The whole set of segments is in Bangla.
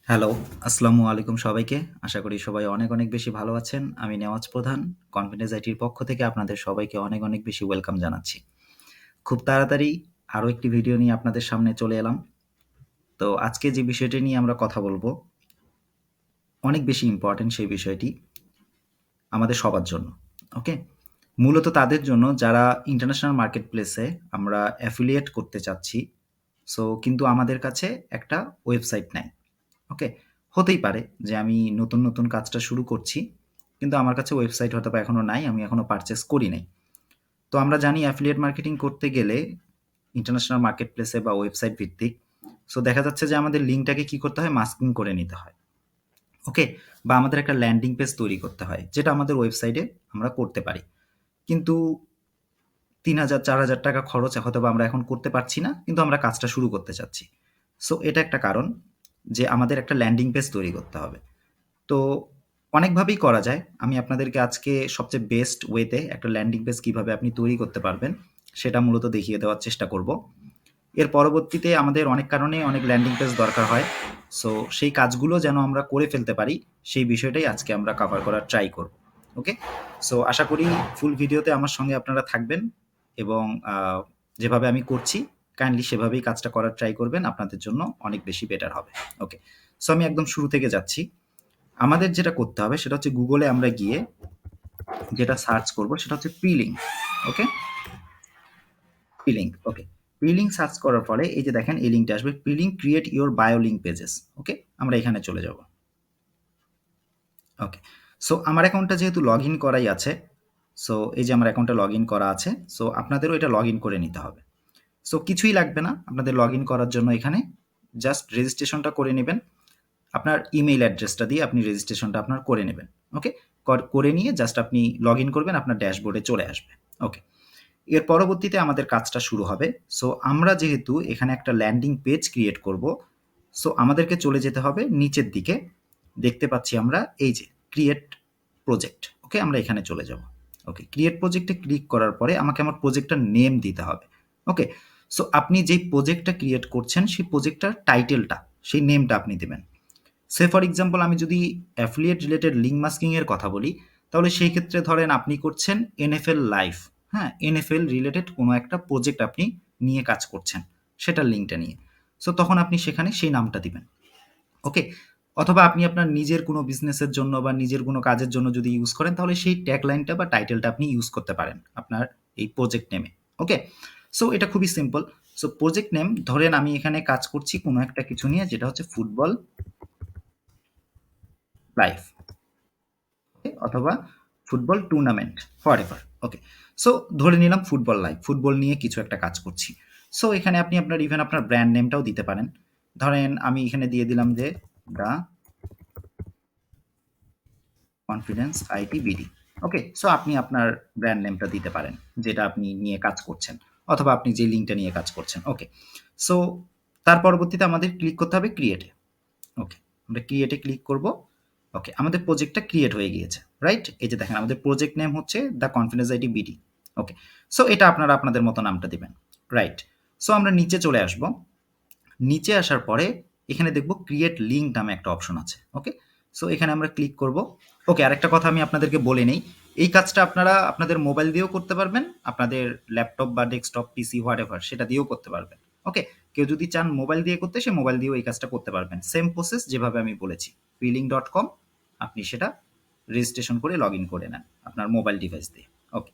হ্যালো, আসসালামু আলাইকুম সবাইকে। আশা করি সবাই অনেক, অনেক বেশি ভালো আছেন। আমি নেওয়াজ প্রধান। কনফিডেন্স আইটির পক্ষ থেকে আপনাদের সবাইকে অনেক, অনেক বেশি ওয়েলকাম জানাচ্ছি। খুব তাড়াতাড়ি আরো একটি ভিডিও নিয়ে আপনাদের সামনে চলে এলাম। তো আজকে যে বিষয়টি নিয়ে আমরা কথা বলব, অনেক বেশি ইম্পোর্টেন্ট সেই বিষয়টি আমাদের সবার জন্য। ওকে? মূলত তাদের জন্য যারা ইন্টারন্যাশনাল মার্কেট প্লেসে আমরা অ্যাফিলিয়েট করতে চাচ্ছি। সো কিন্তু আমাদের কাছে একটা ওয়েবসাইট নাই। ওকে? হতেই পারে যে আমি নতুন, নতুন কাজটা শুরু করছি। কিন্তু আমার কাছে ওয়েবসাইট হয়তোবা এখনো নাই। আমি এখনো পারচেজ করি নাই। তো আমরা জানি অ্যাফিলিয়েট মার্কেটিং করতে গেলে ইন্টারন্যাশনাল মার্কেট প্লেসে বা ওয়েবসাইট ভিত্তিক সো দেখা যাচ্ছে যে আমাদের লিঙ্কটাকে কি করতে হয়? মাস্কিং করে নিতে হয়। ওকে? বা আমাদের একটা ল্যান্ডিং পেজ তৈরি করতে হয়। যেটা আমাদের ওয়েবসাইটে আমরা করতে পারি। কিন্তু ৳৩,০০০ ৳৪,০০০ খরচ হয়তোবা আমরা এখন করতে পারছি না। কিন্তু আমরা কাজটা শুরু করতে চাচ্ছি। সো এটা একটা কারণ যে আমাদের একটা ল্যান্ডিং পেজ তৈরি করতে হবে। তো অনেকভাবেই করা যায়। আমি আপনাদেরকে আজকে সবচেয়ে বেস্ট ওয়েতে একটা ল্যান্ডিং পেজ কিভাবে আপনি তৈরি করতে পারবেন, সেটা মূলত দেখিয়ে দেওয়ার চেষ্টা করব। এর পরবর্তীতে আমাদের অনেক কারণে অনেক ল্যান্ডিং পেজ দরকার হয়। সো সেই কাজগুলো যেন আমরা করে ফেলতে পারি, সেই বিষয়টাই আজকে আমরা কভার করার ট্রাই করব। ওকে? সো আশা করি ফুল ভিডিওতে আমার সঙ্গে আপনারা থাকবেন এবং আ যেভাবে আমি করছি কাইন্ডলি সেভাবেই কাজটা করার ট্রাই করবেন। আপনাদের জন্য অনেক বেশি বেটার হবে। ওকে? সো আমি একদম শুরু থেকে যাচ্ছি। আমাদের যেটা করতে হবে সেটা হচ্ছে গুগলে আমরা গিয়ে যেটা সার্চ করব সেটা হচ্ছে প্রিলিংক। ওকে? প্রিলিংক। ওকে। প্রিলিংক সার্চ করার পরে এই যে দেখেন এই লিঙ্কটা আসবে prelink create your bio link pages. Okay? আমরা এখানে চলে যাব। ওকে। সো আমার অ্যাকাউন্টটা যেহেতু লগইন করাই আছে, সো এই যে আমার অ্যাকাউন্টটা লগইন করা আছে। সো আপনাদেরও এটা লগইন করে নিতে হবে। সো কিছুই লাগবে না আপনাদের লগইন করার জন্য এখানে জাস্ট রেজিস্ট্রেশনটা করে নিবেন। আপনার ইমেইল অ্যাড্রেসটা দিয়ে আপনি রেজিস্ট্রেশনটা আপনার করে নেবেন। ওকে? করে নিয়ে জাস্ট আপনি লগইন করবেন, আপনার ড্যাশবোর্ডে চলে আসবে। ওকে। এর পরবর্তীতে আমাদের কাজটা শুরু হবে। সো আমরা যেহেতু এখানে একটা ল্যান্ডিং পেজ ক্রিয়েট করব, সো আমাদেরকে চলে যেতে হবে নিচের দিকে। দেখতে পাচ্ছি আমরা এই যে ক্রিয়েট প্রজেক্ট। ওকে? আমরা এখানে চলে যাব। ওকে। ক্রিয়েট প্রজেক্টে ক্লিক করার পরে আমাকে আমার প্রজেক্টটার নেম দিতে হবে। ওকে? সো আপনি যেই প্রজেক্টটা ক্রিয়েট করছেন সেই প্রজেক্টটার টাইটেলটা, সেই নেমটা আপনি দিবেন। সে ফর এক্সাম্পল আমি যদি অ্যাফিলিয়েট রিলেটেড লিঙ্ক মাস্কিং এর কথা বলি, তাহলে সেই ক্ষেত্রে ধরেন আপনি করছেন এনএফএল লাইভ, হ্যাঁ? এনএফএল রিলেটেড কোনো একটা প্রজেক্ট আপনি নিয়ে কাজ করছেন, সেটার লিঙ্কটা নিয়ে। সো তখন আপনি সেখানে সেই নামটা দিবেন। ওকে? অথবা আপনি আপনার নিজের কোনো বিজনেসের জন্য বা নিজের কোনো কাজের জন্য যদি ইউজ করেন, তাহলে সেই ট্যাগলাইনটা বা টাইটেলটা আপনি ইউজ করতে পারেন আপনার এই প্রজেক্ট নেমে। ওকে? সো এটা খুবই সিম্পল। সো প্রজেক্ট নেম ধরেন আমি এখানে কাজ করছি কোনো একটা কিছু নিয়ে যেটা হচ্ছে ফুটবল লাইভ। অথবা ফুটবল টুর্নামেন্ট হোয়াটএভার। ওকে। সো ধরে নিলাম ফুটবল লাইভ, ফুটবল নিয়ে কিছু একটা কাজ করছি। সো এখানে আপনি আপনার ইভেন আপনার ব্র্যান্ড নেমটাও দিতে পারেন। ধরেন আমি এখানে দিয়ে দিলাম যে the confidence IT BD. Okay? So আপনি আপনার ব্র্যান্ড নেমটা দিতে পারেন যেটা আপনি নিয়ে কাজ করছেন অথবা আপনি যে লিঙ্কটা নিয়ে কাজ করছেন। ওকে। সো তার পরবর্তীতে আমাদের ক্লিক করতে হবে ক্রিয়েটে। ওকে। আমরা ক্রিয়েটে ক্লিক করব। ওকে। আমাদের প্রজেক্টটা ক্রিয়েট হয়ে গিয়েছে। রাইট? এই যে দেখেন আমাদের প্রজেক্ট নেম হচ্ছে the confidence IT BD. Okay. So এটা আপনারা আপনাদের মতো নামটা দিবেন। রাইট। সো আমরা নিচে চলে আসব। নিচে আসার পরে এখানে দেখব ক্রিয়েট লিঙ্ক নামে একটা অপশন আছে। ওকে? সো এখানে আমরা ক্লিক করব। ওকে, আরেকটা কথা আমি আপনাদেরকে বলে নেই। এই কাজটা আপনারা আপনাদের মোবাইল দিয়েও করতে পারবেন, আপনাদের ল্যাপটপ বা ডেস্কটপ, পিসি হোয়াটএভার সেটা দিয়েও করতে পারবেন। ওকে? কেউ যদি চান মোবাইল দিয়ে করতে, সে মোবাইল দিয়েও এই কাজটা করতে পারবেন। সেম প্রসেস যেভাবে আমি বলেছি। freelink.com আপনি সেটা রেজিস্ট্রেশন করে লগইন করে নেন আপনার মোবাইল ডিভাইস দিয়ে। ওকে।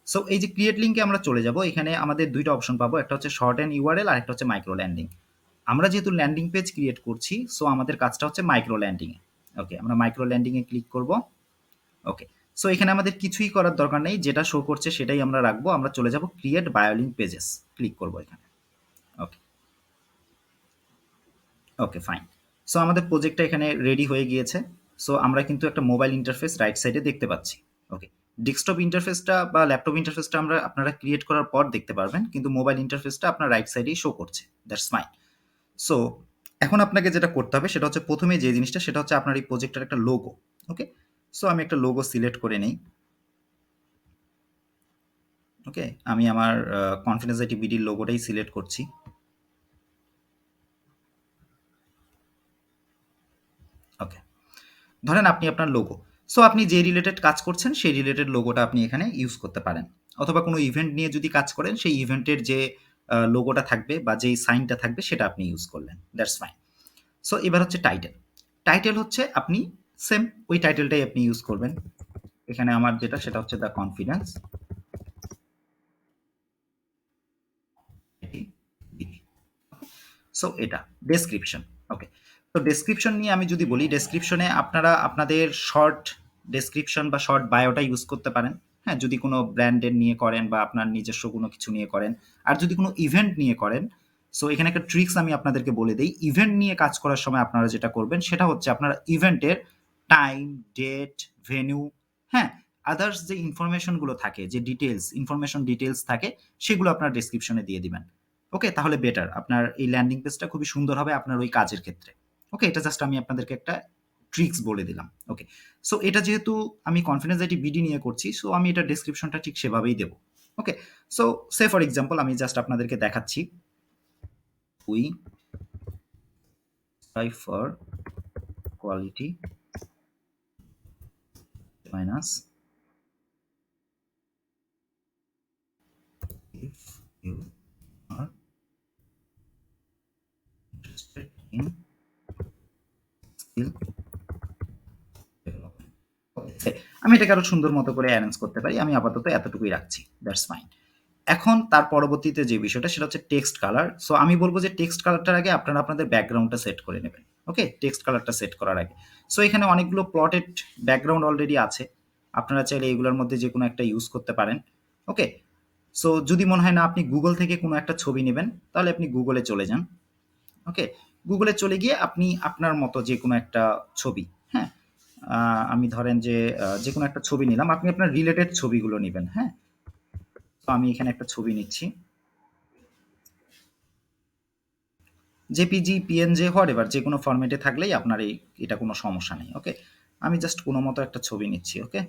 সো এই যে ক্রিয়েট লিঙ্কে আমরা চলে যাব। এখানে আমাদের ২ টা অপশন পাবো। একটা হচ্ছে শর্ট অ্যান্ড ইউআরএল, আরেকটা হচ্ছে মাইক্রো ল্যান্ডিং। আমরা যেহেতু ল্যান্ডিং পেজ ক্রিয়েট করছি, সো আমাদের কাজটা হচ্ছে মাইক্রো ল্যান্ডিং এ। ওকে, আমরা মাইক্রো ল্যান্ডিং এ ক্লিক করব। ওকে। সো এখানে আমাদের কিছুই করার দরকার নেই। যেটা শো করছে সেটাই আমরা রাখবো। আমরা চলে যাব ক্রিয়েট বায়োলিঙ্ক পেজেস। ক্লিক করব এখানে। ওকে। ওকে, ফাইন। সো আমাদের প্রজেক্টটা এখানে রেডি হয়ে গিয়েছে। সো আমরা কিন্তু একটা মোবাইল ইন্টারফেস রাইট সাইডে দেখতে পাচ্ছি। ওকে। ডেস্কটপ ইন্টারফেসটা বা ল্যাপটপ ইন্টারফেসটা আপনারা ক্রিয়েট করার পর দেখতে পারবেন। কিন্তু মোবাইল ইন্টারফেসটা আপনার রাইট সাইডেই শো করছে। That's fine. সো এখন আপনাকে যেটা করতে হবে সেটা হচ্ছে ১ম এ যে জিনিসটা সেটা হচ্ছে আপনার এই প্রজেক্টের একটা লোগো। ওকে? সো আমি একটা লোগো সিলেক্ট করে নেই। ওকে? আমি আমার কনফিডেন্স আইটি বিডির লোগোটাই সিলেক্ট করছি। ধরেন আপনি আপনার লোগো, সো আপনি যে রিলেটেড কাজ করছেন সেই রিলেটেড লোগোটা আপনি এখানে ইউজ করতে পারেন, অথবা কোনো ইভেন্ট নিয়ে যদি কাজ করেন সেই ইভেন্টের যে লোগোটা থাকবে বা যেই সাইনটা থাকবে সেটা আপনি ইউজ করলেন, দ্যাটস ফাইন। সো এবার হচ্ছে টাইটেল। টাইটেল হচ্ছে আপনি সেম ওই টাইটেলটাই আপনি ইউজ করবেন। এখানে আমার যেটা সেটা হচ্ছে দ্য কনফিডেন্স। সো এটা ডেসক্রিপশন। ওকে, তো ডেসক্রিপশন নিয়ে আমি যদি বলি, ডেসক্রিপশনে আপনারা আপনাদের শর্ট ডেসক্রিপশন বা শর্ট বায়োটা ইউজ করতে পারেন। হ্যাঁ, যদি কোনো ব্র্যান্ডের নিয়ে করেন বা আপনার নিজস্ব কোনো কিছু নিয়ে করেন, আর যদি কোনো ইভেন্ট নিয়ে করেন, সো এখানে একটা ট্রিক্স আমি আপনাদেরকে বলে দিই। ইভেন্ট নিয়ে কাজ করার সময় আপনারা যেটা করবেন সেটা হচ্ছে আপনারা ইভেন্টের টাইম, ডেট, ভেন্যু, হ্যাঁ, আদার্স যে ইনফরমেশনগুলো থাকে, যে ইনফরমেশন ডিটেলস থাকে, সেগুলো আপনার ডেসক্রিপশনে দিয়ে দিবেন। ওকে, তাহলে বেটার, আপনার এই ল্যান্ডিং পেজটা খুবই সুন্দর হবে আপনার ওই কাজের ক্ষেত্রে। ওকে, এটা জাস্ট আমি আপনাদেরকে একটা ট্রিক্স বলে দিলাম। ওকে, সো এটা যেহেতু আমি কনফিডেন্স আইটি বিডি নিয়ে করছি, সো আমি এটা ডেসক্রিপশনটা ঠিক সেভাবেই দেবো। ওকে, সো সে ফর এক্সাম্পল আমি জাস্ট আপনাদেরকে দেখাচ্ছি, we try for quality minus if you are interested in skill development. আমি এটাকে আরো সুন্দর মতো করে অ্যারেঞ্জ করতে পারি, আমি আপাতত এতটুকুই রাখছি, দ্যাটস ফাইন। এখন তার পরবর্তীতে যে বিষয়টা সেটা হচ্ছে টেক্সট কালার। সো আমি বলবো যে টেক্সট কালারটার আগে আপনারা আপনাদের ব্যাকগ্রাউন্ডটা সেট করে নেবেন। ওকে, টেক্সট কালারটা সেট করার আগে। সো এখানে অনেকগুলো প্লটেড ব্যাকগ্রাউন্ড অলরেডি আছে, আপনারা চাইলে এগুলোর মধ্যে যে কোনো একটা ইউজ করতে পারেন। ওকে, সো যদি মনে হয় না আপনি গুগল থেকে কোনো একটা ছবি নেবেন, তাহলে আপনি গুগলে চলে যান। ওকে, গুগলে চলে গিয়ে আপনি আপনার মতো যে কোনো একটা ছবি, হ্যাঁ, আমি ধরেন যে কোনো একটা ছবি নিলাম, আপনি আপনার রিলেটেড ছবিগুলো নেবেন। হ্যাঁ, তো আমি এখানে একটা ছবি নিচ্ছি, জেপিজি, পিএনজি, হোয়াট এভার, যে কোনো ফরম্যাটে থাকলেই আপনার এটা কোনো সমস্যা নেই। ওকে, আমি জাস্ট কোনো মতো একটা ছবি নিচ্ছি। ওকে,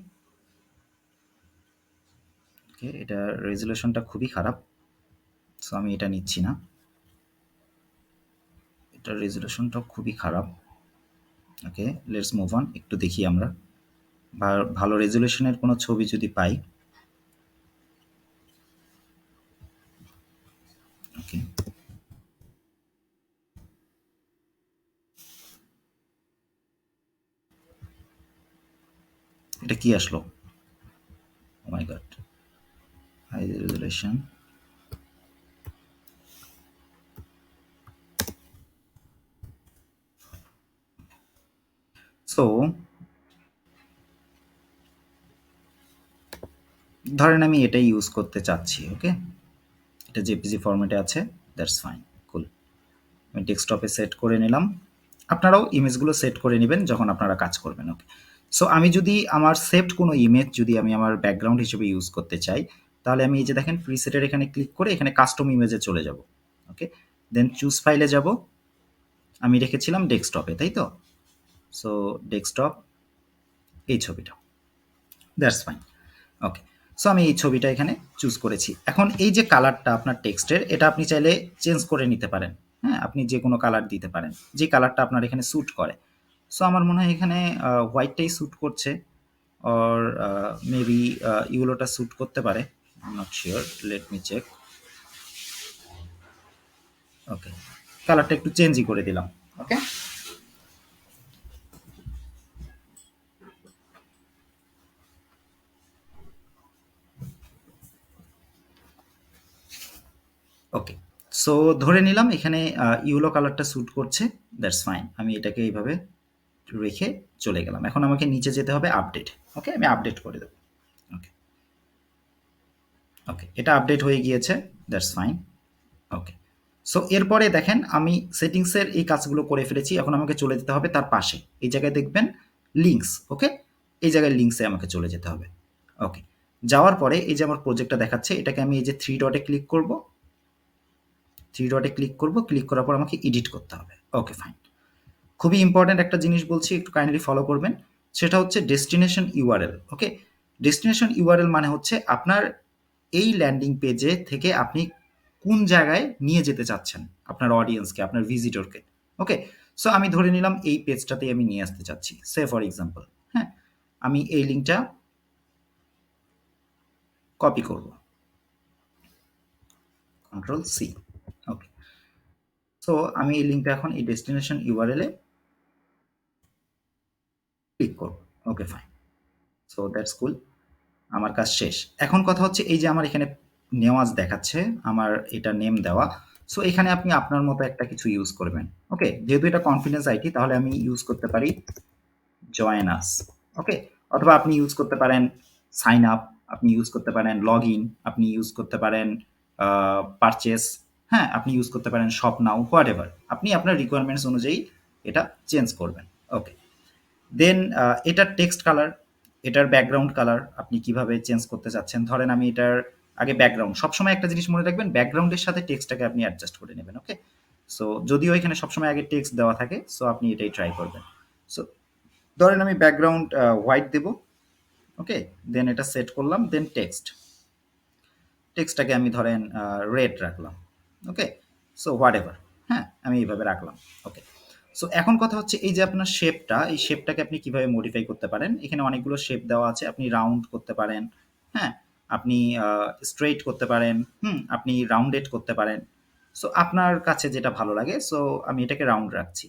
ওকে, এটা রেজুলেশনটা খুবই খারাপ, সো আমি এটা নিচ্ছি না। এটার রেজুলেশনটা খুবই খারাপ। ওকে, লেটস মুভ অন, একটু দেখি আমরা ভালো রেজুলেশনের কোনো ছবি যদি পাই। ওকে, এটা কি আসলো? ও মাই গড, হাই রেজুলেশন। সো ধরেন আমি এটাই ইউজ করতে চাচ্ছি। ওকে, এটা জেপিজি ফরম্যাটে আছে, দ্যাটস ফাইন, কুল। আমি ডেস্কটপে সেট করে নিলাম, আপনারাও ইমেজগুলো সেট করে নেবেন যখন আপনারা কাজ করবেন। ওকে, সো আমি যদি আমার সেভড কোনো ইমেজ যদি আমি আমার ব্যাকগ্রাউন্ড হিসেবে ইউজ করতে চাই, তাহলে আমি এই যে দেখেন প্রিসেটের এখানে ক্লিক করে এখানে কাস্টম ইমেজে চলে যাব। ওকে, দেন চুজ ফাইলে যাব, আমি রেখেছিলাম ডেস্কটপে, তাই তো? সো ডেস্কটপ, এই ছবিটা, দ্যাটস ফাইন। ওকে, সো আমি এই ছবিটা এখানে চুজ করেছি। এখন এই যে কালারটা আপনার টেক্সটের, এটা আপনি চাইলে চেঞ্জ করে নিতে পারেন। হ্যাঁ, আপনি যে কোনো কালার দিতে পারেন, যে কালারটা আপনার এখানে স্যুট করে। সো আমার মনে হয় এখানে হোয়াইটটাই স্যুট করছে, অর মেবি ইউলোটা স্যুট করতে পারে, I am not sure, let me check. Okay, কালারটা একটু চেঞ্জই করে দিলাম। ওকে, ওকে, সো ধরে নিলাম এখানে ইউলো কালারটা স্যুট করছে, দ্যাটস ফাইন। আমি এটাকে এইভাবে রেখে চলে গেলাম। এখন আমাকে নিচে যেতে হবে আপডেট। ওকে, আমি আপডেট করে দেবো। ওকে, ওকে, এটা আপডেট হয়ে গিয়েছে, দ্যাটস ফাইন। ওকে, সো এরপরে দেখেন আমি সেটিংসের এই কাজগুলো করে ফেলেছি। এখন আমাকে চলে যেতে হবে তার পাশে, এই জায়গায় দেখবেন লিঙ্কস। ওকে, এই জায়গায় লিঙ্কসে আমাকে চলে যেতে হবে। ওকে, যাওয়ার পরে এই যে আমার প্রজেক্টটা দেখাচ্ছে, এটাকে আমি এই যে থ্রি ডটে ক্লিক করব, ক্লিক করার পর আমাকে এডিট করতে হবে। ওকে, ফাইন। খুবই ইম্পর্ট্যান্ট একটা জিনিস বলছি, একটু কাইন্ডলি ফলো করবেন, সেটা হচ্ছে ডেস্টিনেশন ইউআরএল। ওকে, ডেস্টিনেশন ইউআরএল মানে হচ্ছে আপনার এই ল্যান্ডিং পেজে থেকে আপনি কোন জায়গায় নিয়ে যেতে চাচ্ছেন আপনার অডিয়েন্সকে, আপনার ভিজিটরকে। ওকে, সো আমি ধরে নিলাম এই পেজটাতেই আমি নিয়ে আসতে চাচ্ছি, সে ফর এক্সাম্পল। হ্যাঁ, আমি এই লিঙ্কটা কপি করব, কন্ট্রোল সি। ওকে, সো আমি এই লিঙ্কটা এখন এই ডেস্টিনেশন ইউআরএল এ ক্লিক করব। ওকে ফাইন, সো দ্যাটস কুল, আমার কাজ শেষ। এখন কথা হচ্ছে এই যে আমার এখানে নেওয়াজ দেখাচ্ছে, আমার এটা নেম দেওয়া। সো এখানে আপনি আপনার মতো একটা কিছু ইউজ করবেন। ওকে, যেহেতু এটা কনফিডেন্স আইটি তাহলে আমি ইউজ করতে পারি জয়েন আস। ওকে, অথবা আপনি ইউজ করতে পারেন সাইন আপ, আপনি ইউজ করতে পারেন লগ ইন, আপনি ইউজ করতে পারেন পারচেস, হ্যাঁ, আপনি ইউজ করতে পারেন শপ নাও, হোয়াট এভার, আপনি আপনার রিকোয়ারমেন্টস অনুযায়ী এটা চেঞ্জ করবেন। ওকে, দেন এটার টেক্সট কালার, এটার ব্যাকগ্রাউন্ড কালার আপনি কিভাবে চেঞ্জ করতে চাচ্ছেন। ধরেন আমি এটার আগে ব্যাকগ্রাউন্ড, সবসময় একটা জিনিস মনে রাখবেন, ব্যাকগ্রাউন্ডের সাথে টেক্সটটাকে আপনি অ্যাডজাস্ট করে নেবেন। ওকে, সো যদিও এখানে সবসময় আগে টেক্সট দেওয়া থাকে, সো আপনি এটাই ট্রাই করবেন। সো ধরেন আমি ব্যাকগ্রাউন্ড হোয়াইট দেব। ওকে, দেন এটা সেট করলাম, দেন টেক্সটটাকে আমি ধরেন রেড রাখলাম। ওকে, সো হোয়াট এভার, হ্যাঁ, আমি এইভাবে রাখলাম। ওকে, সো এখন কথা হচ্ছে এই যে আপনার শেপটা, এই শেপটাকে আপনি কিভাবে মডিফাই করতে পারেন। এখানে অনেকগুলো শেপ দেওয়া আছে, আপনি রাউন্ড করতে পারেন, হ্যাঁ, আপনি স্ট্রেইট করতে পারেন, আপনি রাউন্ডেড করতে পারেন। সো আপনার কাছে যেটা ভালো লাগে, সো আমি এটাকে রাউন্ড রাখছি।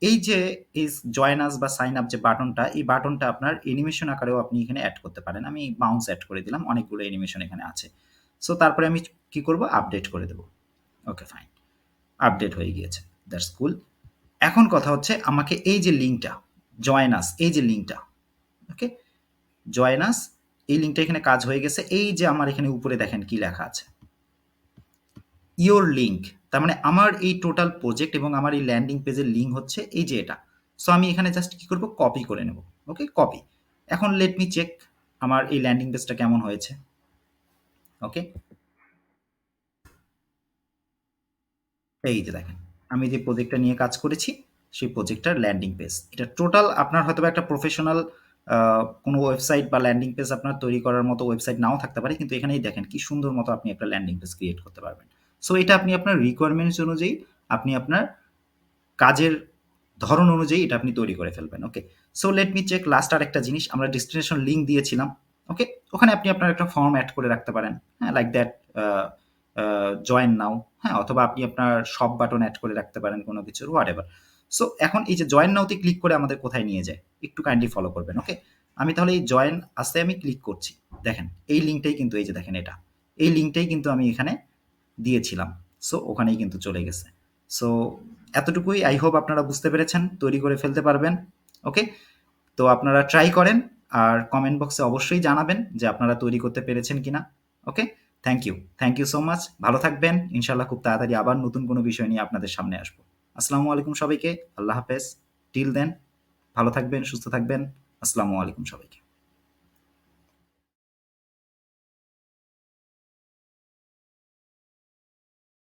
এই যে ইস জয়েন আস বা সাইন আপ যে বাটনটা, এই বাটনটা আপনার অ্যানিমেশন আকারেও আপনি এখানে অ্যাড করতে পারেন। আমি বাউন্স অ্যাড করে দিলাম, অনেকগুলো অ্যানিমেশন এখানে আছে। সো তারপরে আমি কি করব, আপডেট করে দেব। ওকে ফাইন, আপডেট হয়ে গিয়েছে, দ্যাটস কুল। এখন কথা হচ্ছে আমাকে এই যে লিঙ্কটা জয়েন আস, এই যে লিঙ্কটা, ওকে, জয়েন আস, এই লিঙ্কটা এখানে কাজ হয়ে গেছে। এই যে আমার এখানে উপরে দেখেন কি লেখা আছে, ইওর লিঙ্ক, তার মানে আমার এই টোটাল প্রজেক্ট এবং আমার এই ল্যান্ডিং পেজের লিঙ্ক হচ্ছে এই যে এটা। সো আমি এখানে জাস্ট কি করব, কপি করে নেব। ওকে, কপি। এখন লেট মি চেক আমার এই ল্যান্ডিং পেজটা কেমন হয়েছে। ওকে, এই যে দেখেন আমি যে প্রজেক্টটা নিয়ে কাজ করেছি, সেই প্রজেক্টটার ল্যান্ডিং পেজ এটা। টোটাল আপনার হয়তো একটা প্রফেশনাল কোনো ওয়েবসাইট বা ল্যান্ডিং পেজ আপনার তৈরি করার মতো ওয়েবসাইট নাও থাকতে পারে, কিন্তু এখানেই দেখেন কি সুন্দর মতো আপনি একটা ল্যান্ডিং পেজ ক্রিয়েট করতে পারবেন। সো এটা আপনি আপনার রিকোয়ারমেন্টস অনুযায়ী, আপনি আপনার কাজের ধরন অনুযায়ী এটা আপনি তৈরি করে ফেলবেন। Okay, so let me check last আর একটা জিনিস, আমরা ডেস্টিনেশন লিঙ্ক দিয়েছিলাম। ওকে, ওখানে আপনি আপনার একটা ফর্ম অ্যাড করে রাখতে পারেন, হ্যাঁ, লাইক দ্যাট জয়েন নাও, হ্যাঁ, অথবা আপনি আপনার সব বাটন অ্যাড করে রাখতে পারেন কোনো কিছুর, হোয়াট এভার। সো এখন এই যে জয়েন নাওতে ক্লিক করে আমাদের কোথায় নিয়ে যায়, একটু কাইন্ডলি ফলো করবেন। ওকে, আমি তাহলে এই জয়েন আসতে আমি ক্লিক করছি, দেখেন এই লিঙ্কটাই কিন্তু, এই যে দেখেন এটা, এই লিঙ্কটাই কিন্তু আমি এখানে দিয়েছিলাম। সো ওখানেই কিন্তু চলে গেছে। সো এতটুকুই, আই হোপ আপনারা বুঝতে পেরেছেন, তৈরি করে ফেলতে পারবেন। ওকে, তো আপনারা ট্রাই করেন, আর কমেন্ট বক্সে অবশ্যই জানাবেন যে আপনারা তৈরি করতে পেরেছেন কিনা। ওকে, থ্যাংক ইউ সো মাচ, ভালো থাকবেন। ইনশাল্লাহ খুব তাড়াতাড়ি আবার নতুন কোনো বিষয় নিয়ে আপনাদের সামনে আসবো। আসসালামু আলাইকুম সবাইকে, আল্লাহ হাফেজ। টিল দেন ভালো থাকবেন, সুস্থ থাকবেন। আসসালামু আলাইকুম সবাইকে।